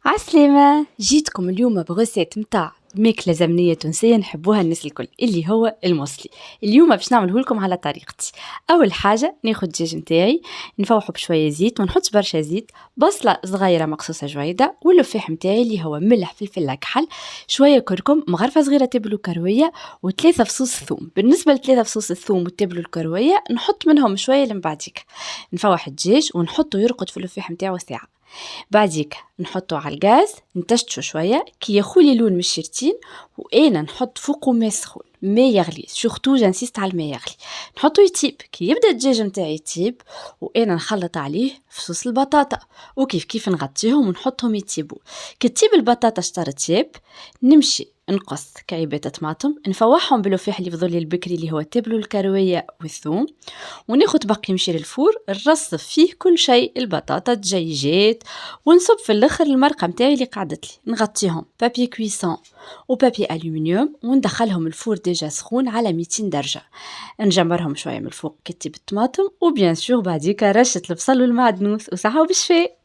عسلامة، جيتكم اليوم بغسيت متاع ماكلة زمنية تونسية نحبوها الناس الكل اللي هو الموسلي. اليوم باش نعمله لكم على طريقتي. أول حاجة ناخد الدجاج متاعي نفوحه بشوية زيت ونحط برشا زيت، بصلة صغيرة مقصوصة جويدة، واللفاح متاعي اللي هو ملح فلفل كحل، شوية كركم، مغرفة صغيرة تبل وكروية، وثلاثة فصوص ثوم. بالنسبة لثلاثة فصوص الثوم والتبل والكروية نحط منهم شوية لمبعديك. نفوح الدجاج ونحطه يرقد في اللفاح متاعه ساعة. بعديك نحطه على الغاز نتشتشو شويه كي يخولي لون من الشرتين، وانا نحط فوقه ماء سخون، ما يغلي سورتو جانسيست على الماء يغلي. نحطو يطيب كي يبدا الدجاج نتاعي يطيب، وانا نخلط عليه فصوص البطاطا وكيف كيف نغطيهم ونحطهم يطيبوا. كي تطيب البطاطا شطر تياب، نمشي نقص كعيبات طماطم نفوحهم باللفاح اللي فضل لي البكري اللي هو التبل والكرويه والثوم، وناخد باقي يمشي للفور نرصف فيه كل شيء، البطاطا الدجاجات، ونصب في الاخر المرقه متاعي اللي قعدت لي، نغطيهم بابي كويسون وبابي الومنيوم وندخلهم الفور ديجا سخون على 200 درجه. نجمرهم شويه من الفوق كتب الطماطم، وبيان سور بعديك رشه البصل والمعدنوس، وصحه وبالشفاء.